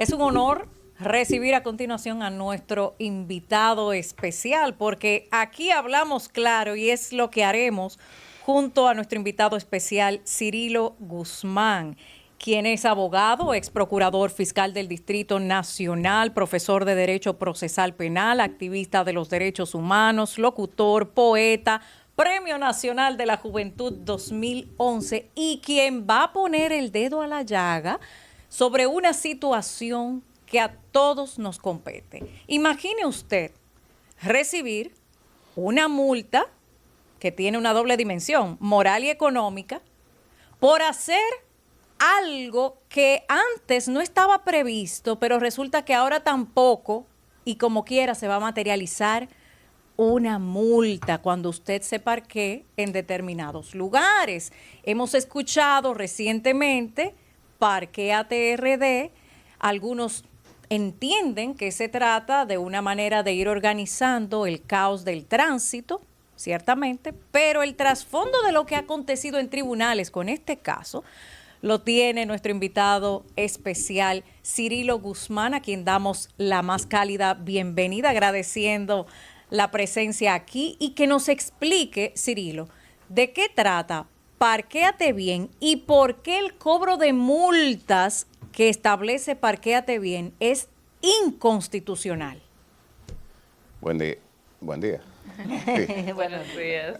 Es un honor recibir a continuación a nuestro invitado especial, porque aquí hablamos claro y es lo que haremos junto a nuestro invitado especial, Cirilo Guzmán, quien es abogado, ex procurador fiscal del Distrito Nacional, profesor de Derecho Procesal Penal, activista de los derechos humanos, locutor, poeta, Premio Nacional de la Juventud 2011 y quien va a poner el dedo a la llaga sobre una situación que a todos nos compete. Imagine usted recibir una multa que tiene una doble dimensión, moral y económica, por hacer algo que antes no estaba previsto, pero resulta que ahora tampoco, y como quiera se va a materializar una multa cuando usted se parquee en determinados lugares. Hemos escuchado recientemente Parquéate RD, algunos entienden que se trata de una manera de ir organizando el caos del tránsito, ciertamente, pero el trasfondo de lo que ha acontecido en tribunales con este caso lo tiene nuestro invitado especial, Cirilo Guzmán, a quien damos la más cálida bienvenida, agradeciendo la presencia aquí y que nos explique, Cirilo, de qué trata Parquéate Bien y por qué el cobro de multas que establece Parquéate Bien es inconstitucional. Buen día. Buen día. Sí. Buenos días.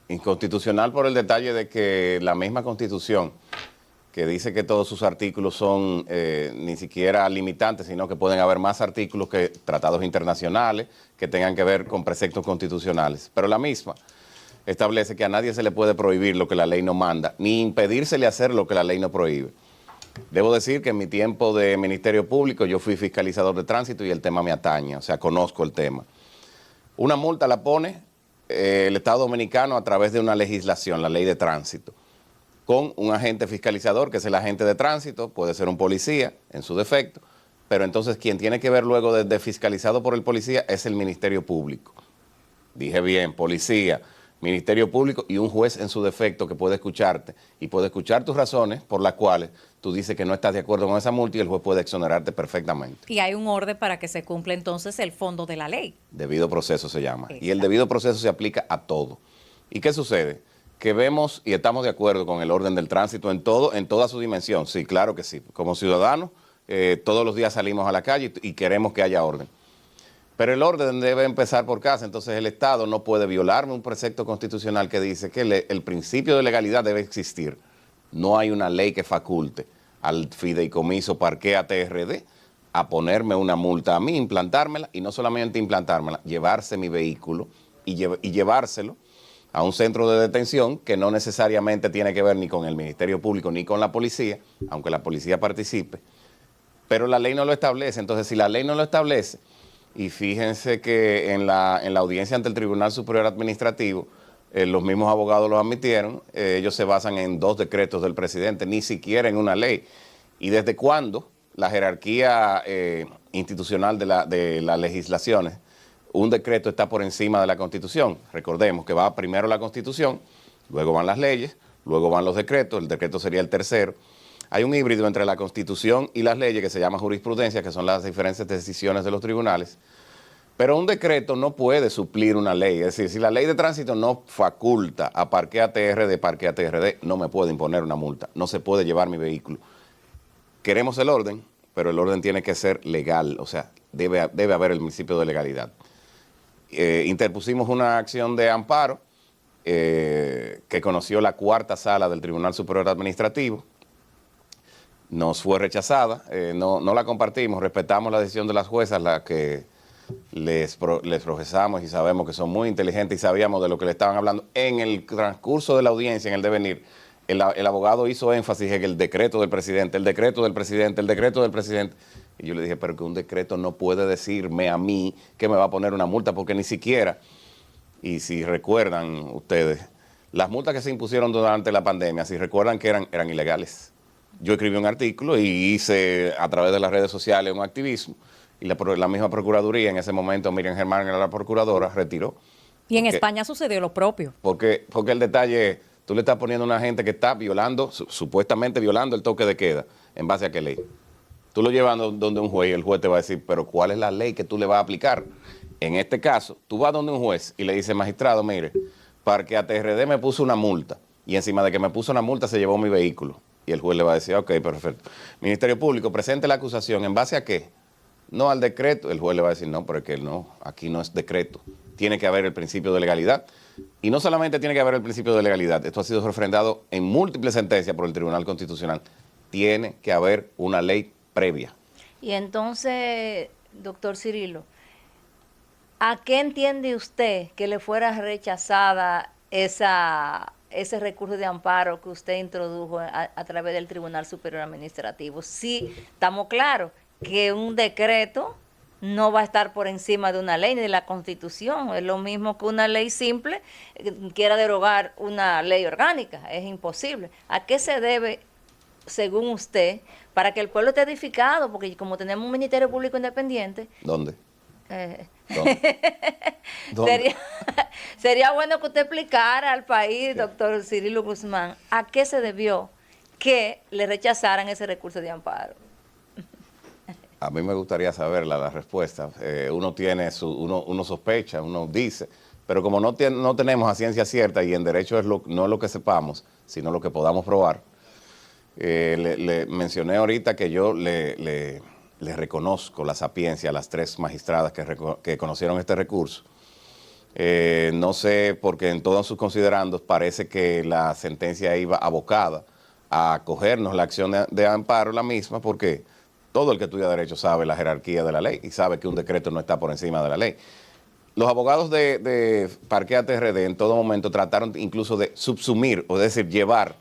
Inconstitucional por el detalle de que la misma Constitución, que dice que todos sus artículos son ni siquiera limitantes, sino que pueden haber más artículos que tratados internacionales que tengan que ver con preceptos constitucionales. Pero la misma establece que a nadie se le puede prohibir lo que la ley no manda, ni impedírsele hacer lo que la ley no prohíbe. Debo decir que en mi tiempo de Ministerio Público yo fui fiscalizador de tránsito y el tema me atañe, o sea, conozco el tema. Una multa la pone el Estado Dominicano a través de una legislación, la Ley de Tránsito, con un agente fiscalizador, que es el agente de tránsito, puede ser un policía en su defecto, pero entonces quien tiene que ver luego de fiscalizado por el policía es el Ministerio Público. Dije bien, policía, Ministerio Público y un juez en su defecto que puede escucharte y puede escuchar tus razones por las cuales tú dices que no estás de acuerdo con esa multa y el juez puede exonerarte perfectamente. Y hay un orden para que se cumpla entonces el fondo de la ley. Debido proceso se llama. Exacto. Y el debido proceso se aplica a todo. ¿Y qué sucede? Que vemos y estamos de acuerdo con el orden del tránsito en todo, en toda su dimensión. Sí, claro que sí. Como ciudadanos, todos los días salimos a la calle y queremos que haya orden. Pero el orden debe empezar por casa, entonces el Estado no puede violarme un precepto constitucional que dice que el principio de legalidad debe existir. No hay una ley que faculte al fideicomiso Parquéate RD a ponerme una multa a mí, implantármela, y no solamente implantármela, llevarse mi vehículo y llevárselo a un centro de detención que no necesariamente tiene que ver ni con el Ministerio Público ni con la policía, aunque la policía participe, pero la ley no lo establece. Entonces, si la ley no lo establece, y fíjense que en la audiencia ante el Tribunal Superior Administrativo, los mismos abogados lo admitieron, ellos se basan en 2 decretos del presidente, ni siquiera en una ley. ¿Y desde cuándo la jerarquía institucional de las legislaciones, un decreto está por encima de la Constitución? Recordemos que va primero la Constitución, luego van las leyes, luego van los decretos, el decreto sería el tercero. Hay un híbrido entre la Constitución y las leyes que se llama jurisprudencia, que son las diferentes decisiones de los tribunales. Pero un decreto no puede suplir una ley. Es decir, si la ley de tránsito no faculta a Parquéate RD, no me puede imponer una multa. No se puede llevar mi vehículo. Queremos el orden, pero el orden tiene que ser legal. O sea, debe haber el principio de legalidad. Interpusimos una acción de amparo que conoció la 4ª sala del Tribunal Superior Administrativo. Nos fue rechazada, no la compartimos, respetamos la decisión de las juezas, la que les profesamos y sabemos que son muy inteligentes y sabíamos de lo que le estaban hablando. En el transcurso de la audiencia, en el devenir, el abogado hizo énfasis en el decreto del presidente, el decreto del presidente, el decreto del presidente. Y yo le dije, pero que un decreto no puede decirme a mí que me va a poner una multa, porque ni siquiera, y si recuerdan ustedes, las multas que se impusieron durante la pandemia, si recuerdan que eran ilegales. Yo escribí un artículo y hice a través de las redes sociales un activismo y la misma Procuraduría, en ese momento Miriam Germán era la procuradora, retiró. Y en España sucedió lo propio. Porque el detalle, tú le estás poniendo a una gente que está violando, supuestamente violando el toque de queda. ¿En base a qué ley? Tú lo llevas donde un juez y el juez te va a decir, pero ¿cuál es la ley que tú le vas a aplicar? En este caso, tú vas donde un juez y le dices, magistrado, mire, Parque ATRD me puso una multa y encima de que me puso una multa se llevó mi vehículo. Y el juez le va a decir, ok, perfecto. Ministerio Público, presente la acusación. ¿En base a qué? No al decreto. El juez le va a decir, no, pero es que no, aquí no es decreto. Tiene que haber el principio de legalidad. Y no solamente tiene que haber el principio de legalidad, esto ha sido refrendado en múltiples sentencias por el Tribunal Constitucional. Tiene que haber una ley previa. Y entonces, doctor Cirilo, ¿a qué entiende usted que le fuera rechazada ese recurso de amparo que usted introdujo a través del Tribunal Superior Administrativo? Sí, estamos claros que un decreto no va a estar por encima de una ley ni de la Constitución. Es lo mismo que una ley simple quiera derogar una ley orgánica. Es imposible. ¿A qué se debe, según usted, para que el pueblo esté edificado? Porque como tenemos un Ministerio Público Independiente... ¿Dónde? ¿Dónde? Sería bueno que usted explicara al país, doctor Cirilo Guzmán, a qué se debió que le rechazaran ese recurso de amparo. A mí me gustaría saber la respuesta. Uno tiene uno sospecha, uno dice, pero como no tenemos a ciencia cierta y en derecho no es lo que sepamos, sino lo que podamos probar. Le mencioné ahorita que yo le reconozco la sapiencia a las 3 magistradas que conocieron este recurso. No sé, porque en todos sus considerandos parece que la sentencia iba abocada a acogernos la acción de amparo, la misma, porque todo el que estudia derecho sabe la jerarquía de la ley y sabe que un decreto no está por encima de la ley. Los abogados de Parque ATRD en todo momento trataron incluso de subsumir, o es decir, llevar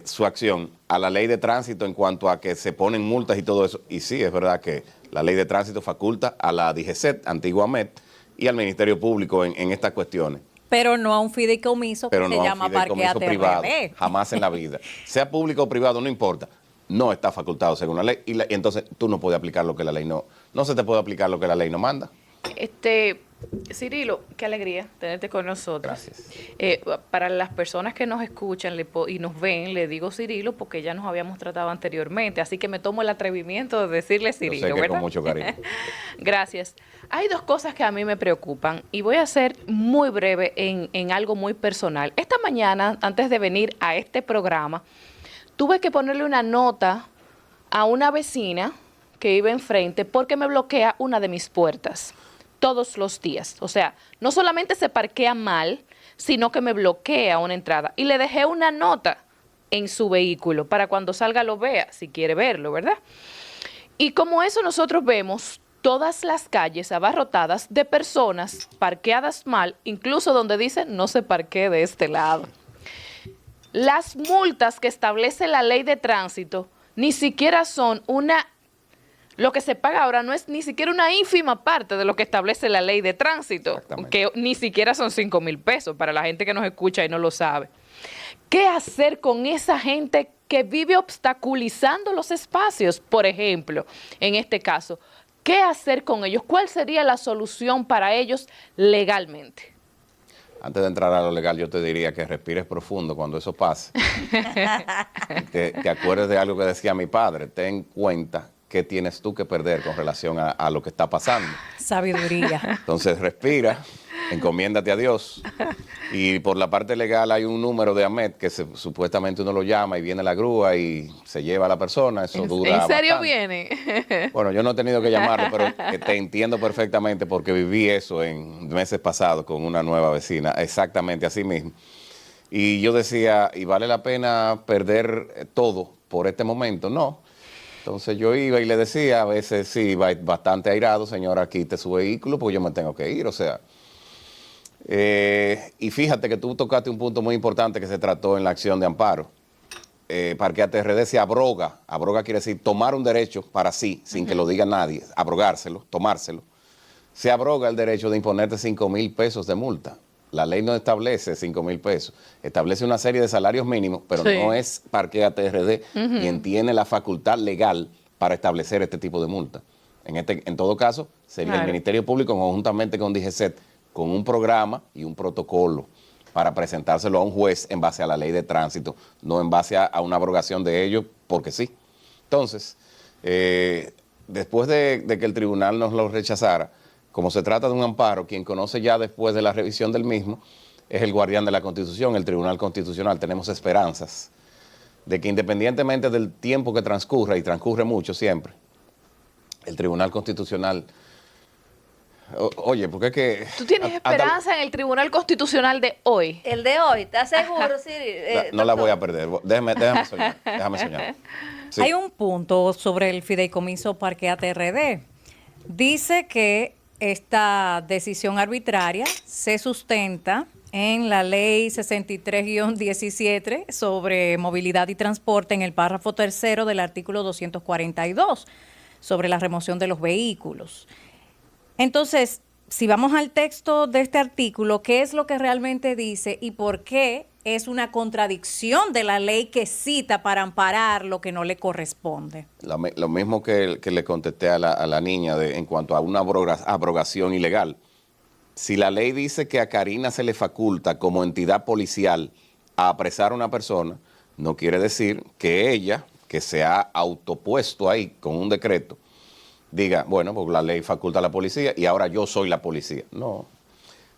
su acción a la ley de tránsito en cuanto a que se ponen multas y todo eso. Y sí, es verdad que la ley de tránsito faculta a la DGCET, antigua AMET, y al Ministerio Público en estas cuestiones. Pero no a un fideicomiso que se llama Parque ATRD. Privado, jamás en la vida. Sea público o privado, no importa. No está facultado según la ley. Y entonces tú no puedes aplicar lo que la ley no se te puede aplicar lo que la ley no manda. Cirilo, qué alegría tenerte con nosotros. Gracias. Para las personas que nos escuchan y nos ven, le digo Cirilo porque ya nos habíamos tratado anteriormente, así que me tomo el atrevimiento de decirle Cirilo, yo sé que ¿verdad? Con mucho cariño. Gracias. Hay 2 cosas que a mí me preocupan y voy a ser muy breve en algo muy personal. Esta mañana, antes de venir a este programa, tuve que ponerle una nota a una vecina que iba enfrente porque me bloquea una de mis puertas todos los días. O sea, no solamente se parquea mal, sino que me bloquea una entrada. Y le dejé una nota en su vehículo para cuando salga lo vea, si quiere verlo, ¿verdad? Y como eso nosotros vemos todas las calles abarrotadas de personas parqueadas mal, incluso donde dicen no se parquee de este lado. Las multas que establece la ley de tránsito ni siquiera son lo que se paga ahora no es ni siquiera una ínfima parte de lo que establece la ley de tránsito, que ni siquiera son 5,000 pesos para la gente que nos escucha y no lo sabe. ¿Qué hacer con esa gente que vive obstaculizando los espacios? Por ejemplo, en este caso, ¿qué hacer con ellos? ¿Cuál sería la solución para ellos legalmente? Antes de entrar a lo legal, yo te diría que respires profundo cuando eso pase. que acuerdes de algo que decía mi padre. Ten cuenta qué tienes tú que perder con relación a lo que está pasando. Sabiduría. Entonces respira, encomiéndate a Dios. Y por la parte legal hay un número de AMET que supuestamente uno lo llama y viene la grúa y se lleva a la persona. Eso dura ¿En serio bastante. Viene? Bueno, yo no he tenido que llamarlo, pero te entiendo perfectamente porque viví eso en meses pasados con una nueva vecina, exactamente así mismo. Y yo decía, ¿y vale la pena perder todo por este momento? No. Entonces yo iba y le decía, a veces sí, bastante airado, señora, quite su vehículo porque yo me tengo que ir, o sea. Y fíjate que tú tocaste un punto muy importante que se trató en la acción de amparo. Parque ATRD se abroga quiere decir tomar un derecho para sí, sin que lo diga nadie, abrogárselo, tomárselo. Se abroga el derecho de imponerte 5,000 pesos de multa. La ley no establece 5,000 pesos, establece una serie de salarios mínimos, pero sí, no es Parque ATRD quien tiene la facultad legal para establecer este tipo de multa. En todo caso, sería el Ministerio Público conjuntamente con DGCET, con un programa y un protocolo. para presentárselo a un juez en base a la ley de tránsito, no en base a una abrogación de ello, porque sí. Entonces, después de que el tribunal nos lo rechazara, como se trata de un amparo, quien conoce ya después de la revisión del mismo es el guardián de la Constitución, el Tribunal Constitucional. Tenemos esperanzas de que independientemente del tiempo que transcurra, y transcurre mucho siempre, el Tribunal Constitucional... Oye, porque es que... ¿Tú tienes esperanza en el Tribunal Constitucional de hoy? El de hoy, ¿estás seguro, Siri? No la voy a perder. Déjame soñar. Déjame soñar. Sí. Hay un punto sobre el fideicomiso Parquéate RD. Dice que esta decisión arbitraria se sustenta en la ley 63-17 sobre movilidad y transporte, en el párrafo tercero del artículo 242 sobre la remoción de los vehículos. Entonces, si vamos al texto de este artículo, ¿qué es lo que realmente dice y por qué es una contradicción de la ley que cita para amparar lo que no le corresponde? Lo mismo que le contesté a la niña en cuanto a una abrogación ilegal. Si la ley dice que a Karina se le faculta como entidad policial a apresar a una persona, no quiere decir que ella, que se ha autopuesto ahí con un decreto, diga, bueno, pues la ley faculta a la policía y ahora yo soy la policía. No.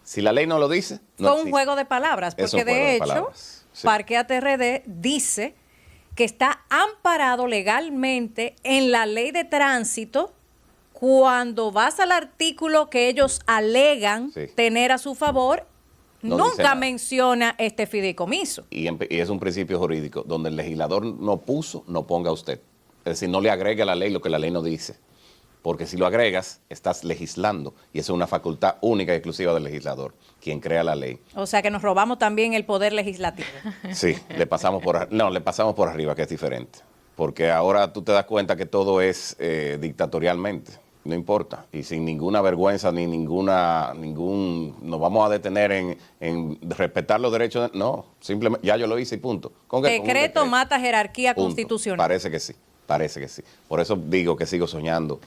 Si la ley no lo dice, no Fue existe. un juego de palabras, Es un porque juego de de hecho, palabras, sí. Parquéate RD dice que está amparado legalmente en la ley de tránsito cuando vas al artículo que ellos alegan Sí. tener a su favor, No dice nunca nada. menciona este fideicomiso. Y es un principio jurídico donde el legislador no puso, no ponga usted. Es decir, no le agregue a la ley lo que la ley no dice. Porque si lo agregas, estás legislando. Y eso es una facultad única y exclusiva del legislador, quien crea la ley. O sea que nos robamos también el poder legislativo. Sí, le pasamos por arriba, que es diferente. Porque ahora tú te das cuenta que todo es dictatorialmente. No importa. Y sin ninguna vergüenza ni nos vamos a detener en respetar los derechos. No, simplemente, ya yo lo hice y punto. ¿Con qué? Con un Decreto mata jerarquía Punto. constitucional. Parece que sí. Por eso digo que sigo soñando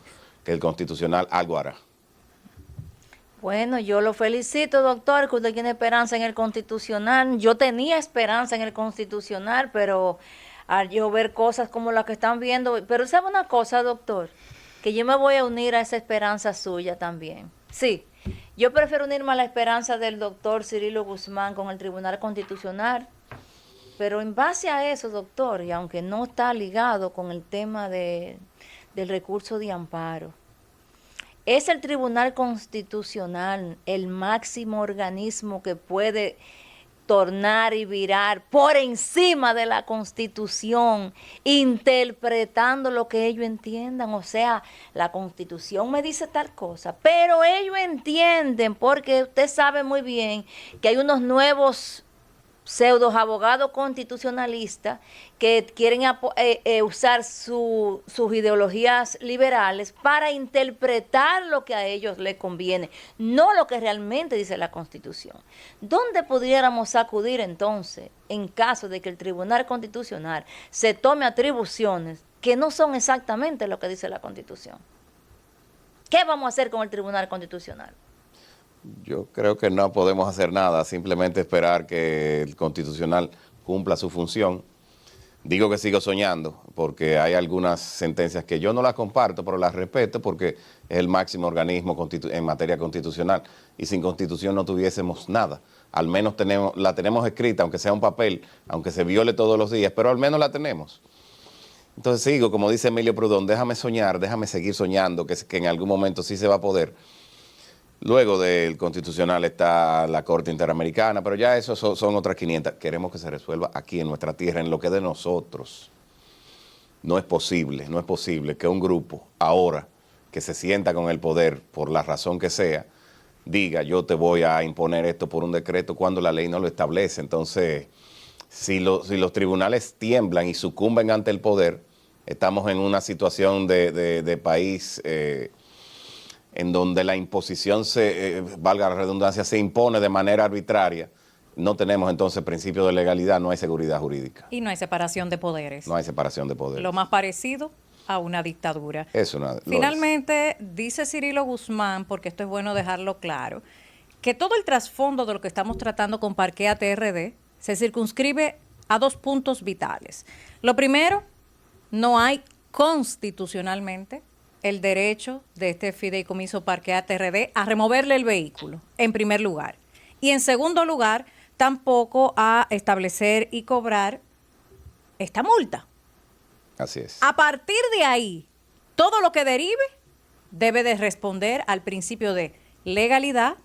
que el Constitucional algo hará. Bueno, yo lo felicito, doctor, que usted tiene esperanza en el Constitucional. Yo tenía esperanza en el Constitucional, pero al yo ver cosas como las que están viendo, pero ¿sabe una cosa, doctor? Que yo me voy a unir a esa esperanza suya también. Sí, yo prefiero unirme a la esperanza del doctor Cirilo Guzmán con el Tribunal Constitucional, pero en base a eso, doctor, y aunque no está ligado con el tema del recurso de amparo, es el Tribunal Constitucional el máximo organismo que puede tornar y virar por encima de la Constitución, interpretando lo que ellos entiendan. O sea, la Constitución me dice tal cosa, pero ellos entienden, porque usted sabe muy bien que hay unos nuevos pseudos abogados constitucionalistas que quieren usar sus ideologías liberales para interpretar lo que a ellos les conviene, no lo que realmente dice la Constitución. ¿Dónde pudiéramos acudir entonces en caso de que el Tribunal Constitucional se tome atribuciones que no son exactamente lo que dice la Constitución? ¿Qué vamos a hacer con el Tribunal Constitucional? Yo creo que no podemos hacer nada, simplemente esperar que el Constitucional cumpla su función. Digo que sigo soñando, porque hay algunas sentencias que yo no las comparto, pero las respeto porque es el máximo organismo en materia constitucional. Y sin Constitución no tuviésemos nada. Al menos la tenemos escrita, aunque sea un papel, aunque se viole todos los días, pero al menos la tenemos. Entonces sigo, como dice Emilio Prudón, déjame soñar, déjame seguir soñando, que en algún momento sí se va a poder. Luego del Constitucional está la Corte Interamericana, pero ya eso son otras 500. Queremos que se resuelva aquí en nuestra tierra, en lo que es de nosotros. No es posible que un grupo ahora que se sienta con el poder, por la razón que sea, diga yo te voy a imponer esto por un decreto cuando la ley no lo establece. Entonces, si los tribunales tiemblan y sucumben ante el poder, estamos en una situación de país... en donde la imposición, valga la redundancia, se impone de manera arbitraria, no tenemos entonces principio de legalidad, no hay seguridad jurídica. Y no hay separación de poderes. No hay separación de poderes. Lo más parecido a una dictadura. Es una, Finalmente, dice Cirilo Guzmán, porque esto es bueno dejarlo claro, que todo el trasfondo de lo que estamos tratando con Parquea TRD se circunscribe a 2 puntos vitales. Lo primero, no hay constitucionalmente el derecho de este fideicomiso Parquea TRD a removerle el vehículo, en primer lugar. Y en segundo lugar, tampoco a establecer y cobrar esta multa. Así es. A partir de ahí, todo lo que derive debe de responder al principio de legalidad,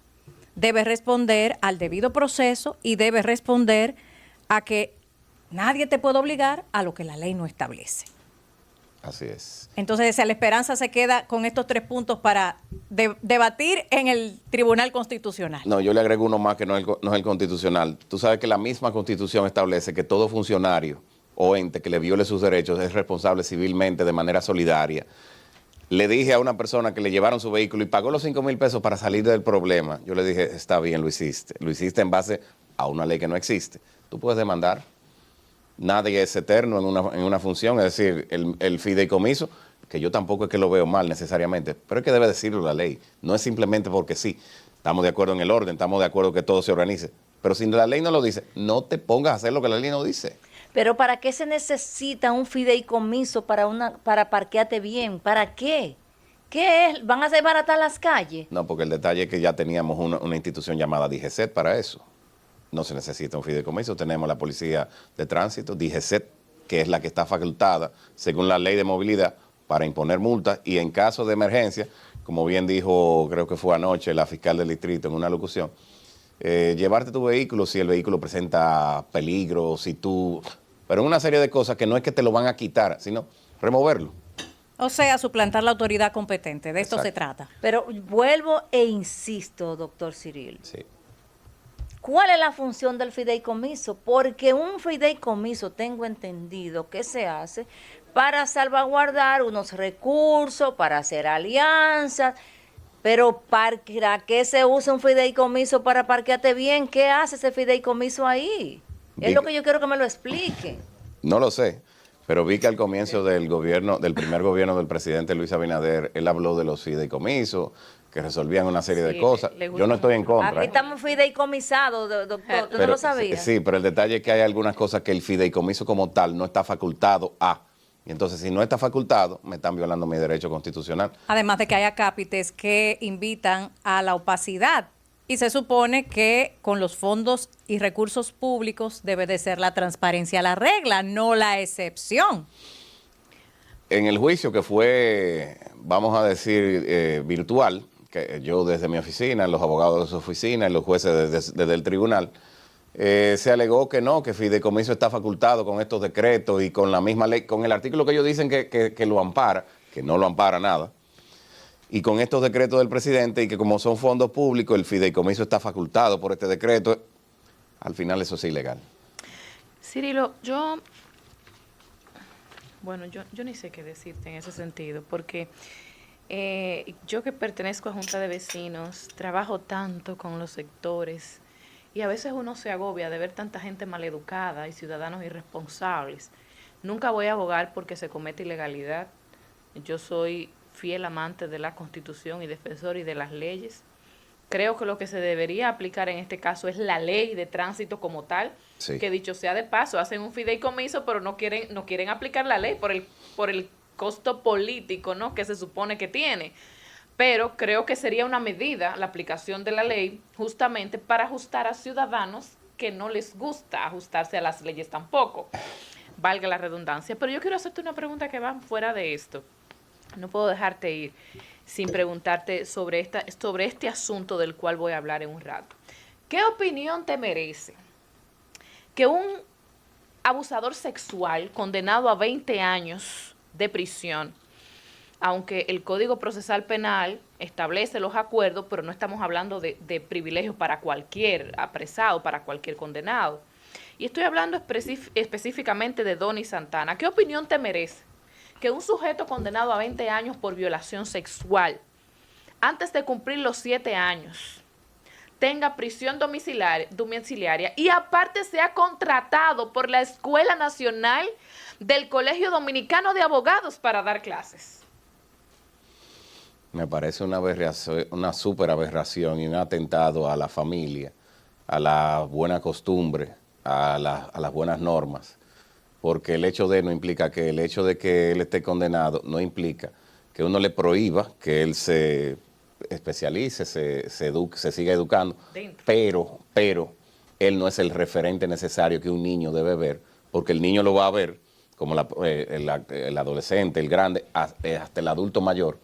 debe responder al debido proceso y debe responder a que nadie te puede obligar a lo que la ley no establece. Así es. Entonces, la esperanza se queda con estos 3 puntos para debatir en el Tribunal Constitucional. No, yo le agrego uno más que no es el constitucional. Tú sabes que la misma Constitución establece que todo funcionario o ente que le viole sus derechos es responsable civilmente de manera solidaria. Le dije a una persona que le llevaron su vehículo y pagó los 5,000 pesos para salir del problema. Yo le dije, está bien, lo hiciste. Lo hiciste en base a una ley que no existe. Tú puedes demandar. Nadie es eterno en una función, es decir, el fideicomiso, que yo tampoco es que lo veo mal necesariamente, pero es que debe decirlo la ley. No es simplemente porque sí. Estamos de acuerdo en el orden, estamos de acuerdo que todo se organice. Pero si la ley no lo dice, no te pongas a hacer lo que la ley no dice. Pero ¿para qué se necesita un fideicomiso para parquearte bien? ¿Para qué? ¿Qué es? ¿Van a desbaratar las calles? No, porque el detalle es que ya teníamos una institución llamada DGCET para eso. No se necesita un fideicomiso. Tenemos la Policía de Tránsito, DGCET, que es la que está facultada, según la ley de movilidad, para imponer multas y en caso de emergencia, como bien dijo, creo que fue anoche, la fiscal del distrito en una locución, llevarte tu vehículo si el vehículo presenta peligro, pero en una serie de cosas que no es que te lo van a quitar, sino removerlo. O sea, suplantar la autoridad competente. De esto Exacto. se trata. Pero vuelvo e insisto, doctor Cirilo. Sí. ¿Cuál es la función del fideicomiso? Porque un fideicomiso, tengo entendido que se hace para salvaguardar unos recursos, para hacer alianzas, pero ¿para qué se usa un fideicomiso para parquearte bien? ¿Qué hace ese fideicomiso ahí? Es lo que yo quiero que me lo explique. No lo sé, pero vi que al comienzo del primer gobierno del presidente Luis Abinader, él habló de los fideicomisos, que resolvían una serie de cosas. Yo no estoy en contra. Aquí estamos fideicomisados, doctor, ¿tú no lo sabías? Sí, pero el detalle es que hay algunas cosas que el fideicomiso como tal no está facultado a. Y entonces, si no está facultado, me están violando mi derecho constitucional. Además de que hay acápites que invitan a la opacidad. Y se supone que con los fondos y recursos públicos debe de ser la transparencia la regla, no la excepción. En el juicio que fue, vamos a decir, virtual, que yo desde mi oficina, los abogados de su oficina y los jueces desde el tribunal, se alegó que no, que fideicomiso está facultado con estos decretos y con la misma ley, con el artículo que ellos dicen que lo ampara, que no lo ampara nada, y con estos decretos del presidente y que como son fondos públicos, el fideicomiso está facultado por este decreto. Al final eso es ilegal. Cirilo, yo ni sé qué decirte en ese sentido, porque yo que pertenezco a Junta de Vecinos, trabajo tanto con los sectores y a veces uno se agobia de ver tanta gente maleducada y ciudadanos irresponsables. Nunca voy a abogar porque se comete ilegalidad. Yo soy fiel amante de la Constitución y defensor y de las leyes. Creo que lo que se debería aplicar en este caso es la ley de tránsito como tal, Sí. que dicho sea de paso, hacen un fideicomiso, pero no quieren aplicar la ley por el costo político, ¿no?, que se supone que tiene. Pero creo que sería una medida la aplicación de la ley justamente para ajustar a ciudadanos que no les gusta ajustarse a las leyes tampoco, valga la redundancia. Pero yo quiero hacerte una pregunta que va fuera de esto. No puedo dejarte ir sin preguntarte sobre este asunto del cual voy a hablar en un rato. ¿Qué opinión te merece que un abusador sexual condenado a 20 años de prisión, aunque el Código Procesal Penal establece los acuerdos, pero no estamos hablando de privilegios para cualquier apresado, para cualquier condenado? Y estoy hablando específicamente de Donny Santana. ¿Qué opinión te merece que un sujeto condenado a 20 años por violación sexual, antes de cumplir los 7 años, tenga prisión domiciliaria y aparte sea contratado por la Escuela Nacional del Colegio Dominicano de Abogados para dar clases? Me parece una aberración, una súper aberración y un atentado a la familia, a la buena costumbre, a las buenas normas. Porque el hecho de no implica que el hecho de que él esté condenado no implica que uno le prohíba que él se especialice, se eduque, se siga educando, pero él no es el referente necesario que un niño debe ver, porque el niño lo va a ver como el adolescente, el grande, hasta el adulto mayor,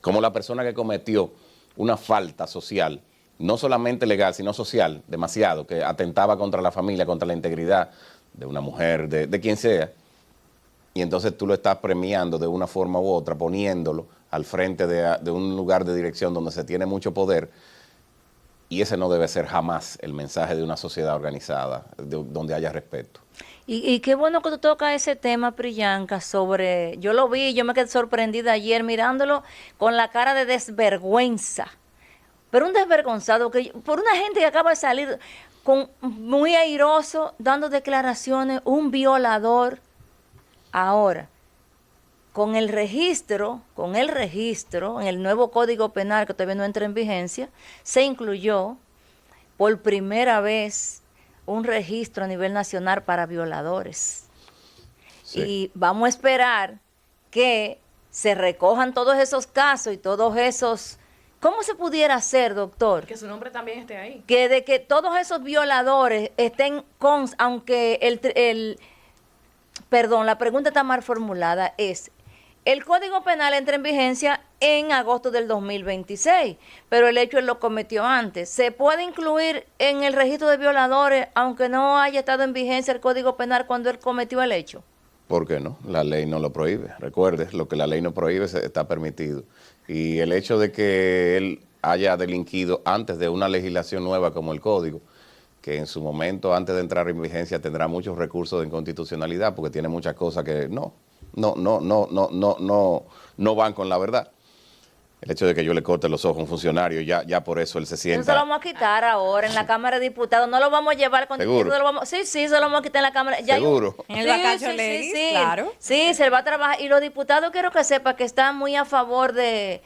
como la persona que cometió una falta social, no solamente legal, sino social, demasiado, que atentaba contra la familia, contra la integridad de una mujer, de quien sea, y entonces tú lo estás premiando de una forma u otra, poniéndolo al frente de un lugar de dirección donde se tiene mucho poder, y ese no debe ser jamás el mensaje de una sociedad organizada, donde haya respeto. Y qué bueno que tú tocas ese tema, Priyanka, sobre, yo lo vi, yo me quedé sorprendida ayer mirándolo con la cara de desvergüenza, pero un desvergonzado, por una gente que acaba de salir muy airoso, dando declaraciones, un violador. Ahora, con el registro, en el nuevo Código Penal que todavía no entra en vigencia, se incluyó por primera vez un registro a nivel nacional para violadores. Sí. Y vamos a esperar que se recojan todos esos casos y todos esos... ¿Cómo se pudiera hacer, doctor? Que su nombre también esté ahí. Que de que todos esos violadores estén con... Aunque perdón, la pregunta está mal formulada, es... El Código Penal entra en vigencia en agosto del 2026, pero el hecho él lo cometió antes. ¿Se puede incluir en el registro de violadores, aunque no haya estado en vigencia el Código Penal cuando él cometió el hecho? ¿Por qué no? La ley no lo prohíbe. Recuerde, lo que la ley no prohíbe está permitido. Y el hecho de que él haya delinquido antes de una legislación nueva como el Código, que en su momento, antes de entrar en vigencia, tendrá muchos recursos de inconstitucionalidad, porque tiene muchas cosas que no van con la verdad. El hecho de que yo le corte los ojos a un funcionario, ya por eso él se sienta... Eso se lo vamos a quitar ahora en la Cámara de Diputados, no lo vamos a llevar con... ¿Seguro? Sí, se lo vamos a quitar en la Cámara. ¿Seguro? En el vacacio ley, claro. Sí, se va a trabajar. Y los diputados quiero que sepan que están muy a favor de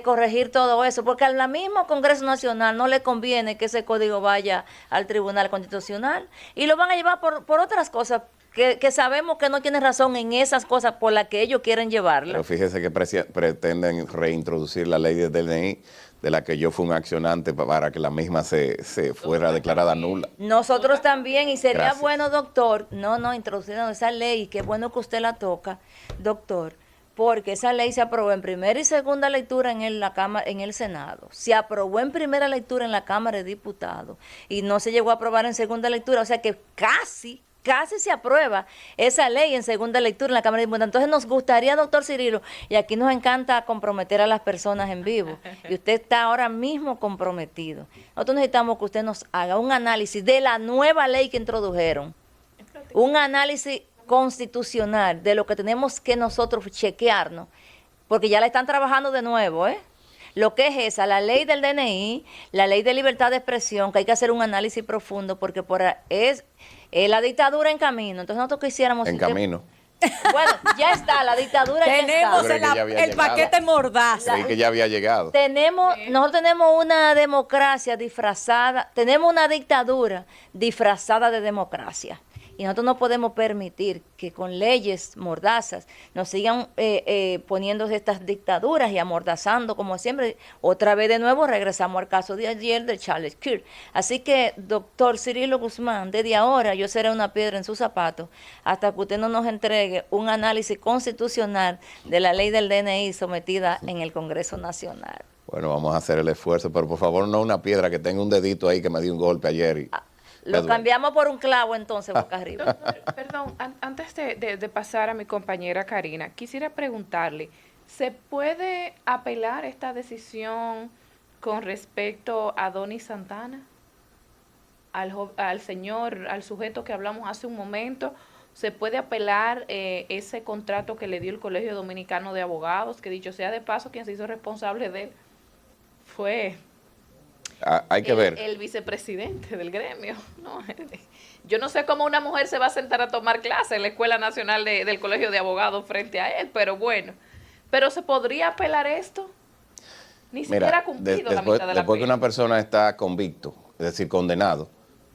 corregir todo eso, porque al mismo Congreso Nacional no le conviene que ese código vaya al Tribunal Constitucional y lo van a llevar por otras cosas que sabemos que no tienen razón en esas cosas por las que ellos quieren llevarlo. Pero fíjese que pretenden reintroducir la ley del DNI, de la que yo fui un accionante para que la misma se fuera declarada nula. Nosotros también, y sería Gracias. bueno, doctor, introducir esa ley, qué bueno que usted la toca, doctor, porque esa ley se aprobó en primera y segunda lectura en la Cámara, en el Senado, se aprobó en primera lectura en la Cámara de Diputados y no se llegó a aprobar en segunda lectura, o sea que casi se aprueba esa ley en segunda lectura en la Cámara de Diputados. Entonces nos gustaría, doctor Cirilo, y aquí nos encanta comprometer a las personas en vivo, y usted está ahora mismo comprometido. Nosotros necesitamos que usted nos haga un análisis de la nueva ley que introdujeron, un análisis constitucional de lo que tenemos que nosotros chequearnos, porque ya la están trabajando de nuevo, lo que es esa, la ley del DNI, la ley de libertad de expresión, que hay que hacer un análisis profundo, porque es la dictadura en camino. Entonces nosotros quisiéramos... En camino. Bueno, ya está, la dictadura tenemos ya está. el paquete mordaza. Creí que ya había llegado. Nosotros tenemos una democracia disfrazada, tenemos una dictadura disfrazada de democracia. Y nosotros no podemos permitir que con leyes mordazas nos sigan poniéndose estas dictaduras y amordazando como siempre. Otra vez de nuevo regresamos al caso de ayer de Charles Kirk. Así que, doctor Cirilo Guzmán, desde ahora yo seré una piedra en sus zapatos hasta que usted no nos entregue un análisis constitucional de la ley del DNI sometida en el Congreso Nacional. Bueno, vamos a hacer el esfuerzo, pero por favor no una piedra que tenga un dedito ahí que me dio un golpe ayer. Lo cambiamos por un clavo entonces, boca arriba. Perdón, antes de pasar a mi compañera Karina, quisiera preguntarle, ¿se puede apelar esta decisión con respecto a Donny Santana? Al sujeto que hablamos hace un momento, ¿se puede apelar ese contrato que le dio el Colegio Dominicano de Abogados? Que dicho sea de paso, quien se hizo responsable de él fue... Hay que ver. El vicepresidente del gremio. No, yo no sé cómo una mujer se va a sentar a tomar clase en la Escuela Nacional del Colegio de Abogados frente a él, pero bueno. ¿Pero se podría apelar esto? Ni siquiera ha cumplido la mitad de la después que pena. una persona está convicto, es decir, condenado,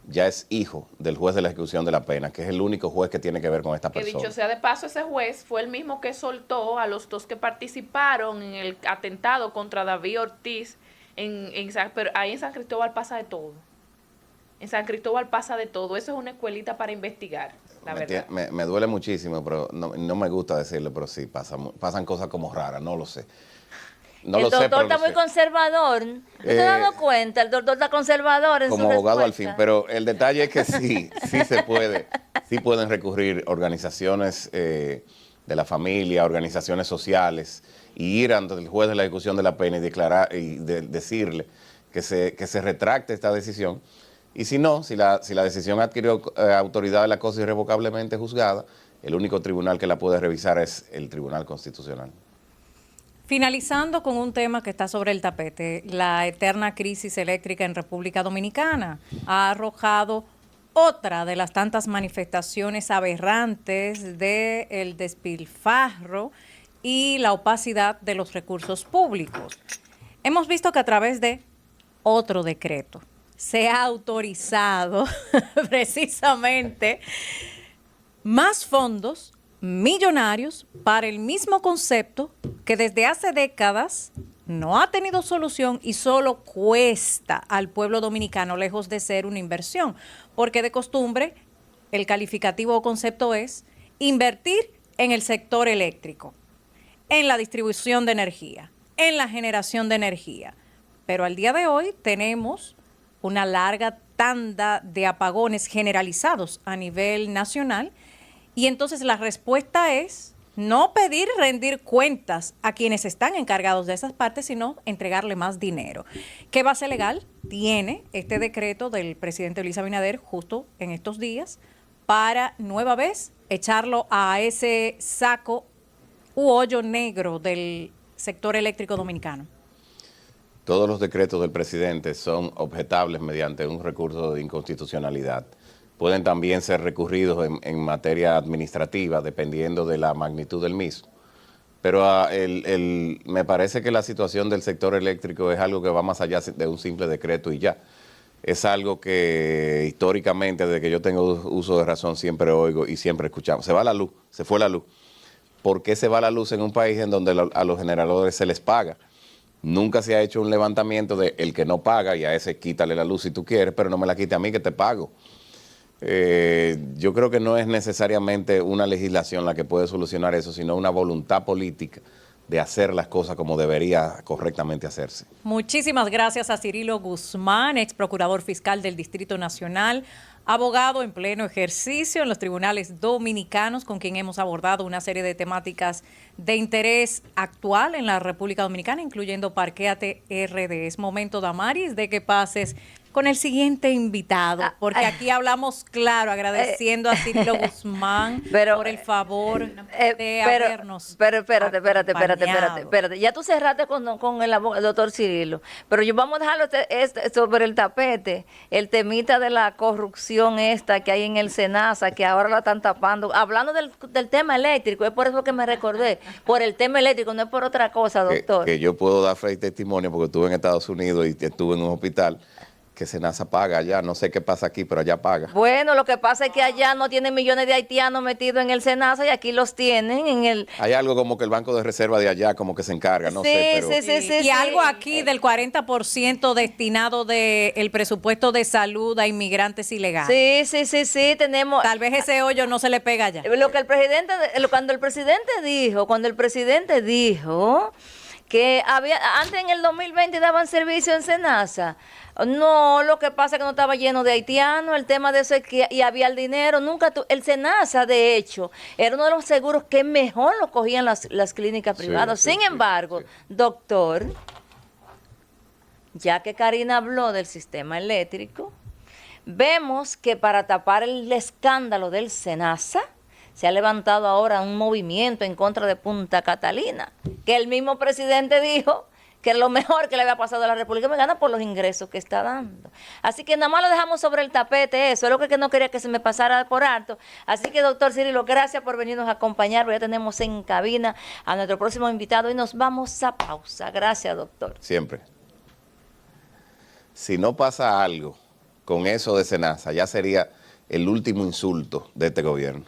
ya es hijo del juez de la ejecución de la pena, que es el único juez que tiene que ver con esta Que persona. dicho sea de paso, ese juez fue el mismo que soltó a los dos que participaron en el atentado contra David Ortiz, pero ahí en San Cristóbal pasa de todo. En San Cristóbal pasa de todo. Eso es una escuelita para investigar, la verdad. Me duele muchísimo, pero no me gusta decirlo, pero sí, pasan cosas como raras, no lo sé. No el lo sé, doctor pero está lo muy sé. conservador. ¿No te has dado cuenta? El doctor está conservador en su Como abogado al fin, respuesta. pero el detalle es que sí se puede, sí pueden recurrir organizaciones de la familia, organizaciones sociales, y ir ante el juez de la ejecución de la pena y declarar y decirle que se retracte esta decisión. Y si no, si la decisión adquirió autoridad de la cosa irrevocablemente juzgada, el único tribunal que la puede revisar es el Tribunal Constitucional. Finalizando con un tema que está sobre el tapete, la eterna crisis eléctrica en República Dominicana ha arrojado otra de las tantas manifestaciones aberrantes del despilfarro y la opacidad de los recursos públicos. Hemos visto que a través de otro decreto se ha autorizado precisamente más fondos millonarios para el mismo concepto que desde hace décadas no ha tenido solución y solo cuesta al pueblo dominicano, lejos de ser una inversión, porque de costumbre el calificativo o concepto es invertir en el sector eléctrico, en la distribución de energía, en la generación de energía. Pero al día de hoy tenemos una larga tanda de apagones generalizados a nivel nacional. Y entonces la respuesta es no pedir rendir cuentas a quienes están encargados de esas partes, sino entregarle más dinero. ¿Qué base legal tiene este decreto del presidente Luis Abinader justo en estos días para nueva vez echarlo a ese saco u hoyo negro del sector eléctrico dominicano? Todos los decretos del presidente son objetables mediante un recurso de inconstitucionalidad. Pueden también ser recurridos en materia administrativa, dependiendo de la magnitud del mismo. Pero me parece que la situación del sector eléctrico es algo que va más allá de un simple decreto y ya. Es algo que históricamente, desde que yo tengo uso de razón, siempre oigo y siempre escuchamos. Se va la luz, se fue la luz. ¿Por qué se va la luz en un país en donde a los generadores se les paga? Nunca se ha hecho un levantamiento de el que no paga y a ese quítale la luz si tú quieres, pero no me la quite a mí que te pago. Yo creo que no es necesariamente una legislación la que puede solucionar eso, sino una voluntad política de hacer las cosas como debería correctamente hacerse. Muchísimas gracias a Cirilo Guzmán, ex procurador fiscal del Distrito Nacional, abogado en pleno ejercicio en los tribunales dominicanos, con quien hemos abordado una serie de temáticas de interés actual en la República Dominicana, incluyendo Parquéate RD. Es momento, Damaris, de que pases con el siguiente invitado, porque aquí hablamos claro, agradeciendo a Cirilo Guzmán por el favor de habernos Espérate. Ya tú cerraste con el doctor Cirilo, pero yo vamos a dejarlo sobre el tapete, el temita de la corrupción esta que hay en el SENASA, que ahora la están tapando. Hablando del tema eléctrico, es por eso que me recordé, por el tema eléctrico, no es por otra cosa, doctor. Que yo puedo dar fe y testimonio porque estuve en Estados Unidos y estuve en un hospital que SENASA paga allá, no sé qué pasa aquí, pero allá paga. Bueno, lo que pasa es que allá no tienen millones de haitianos metidos en el SENASA y aquí los tienen en el... Hay algo como que el Banco de Reserva de allá como que se encarga, no Sí, sé, pero... sí. Y algo aquí del 40% destinado del presupuesto de salud a inmigrantes ilegales. Sí, tenemos... Tal vez ese hoyo no se le pega allá. Lo que cuando el presidente dijo que antes en el 2020 daban servicio en SENASA. No, lo que pasa es que no estaba lleno de haitianos, el tema de eso es que y había el dinero, el SENASA de hecho era uno de los seguros que mejor lo cogían las clínicas privadas. Sin embargo, doctor, ya que Karina habló del sistema eléctrico, vemos que para tapar el escándalo del SENASA, se ha levantado ahora un movimiento en contra de Punta Catalina, que el mismo presidente dijo que es lo mejor que le había pasado a la República Dominicana por los ingresos que está dando. Así que nada más lo dejamos sobre el tapete eso, es lo que no quería que se me pasara por alto. Así que, doctor Cirilo, gracias por venirnos a acompañar, ya tenemos en cabina a nuestro próximo invitado y nos vamos a pausa. Gracias, doctor. Siempre. Si no pasa algo con eso de Senasa, ya sería el último insulto de este gobierno.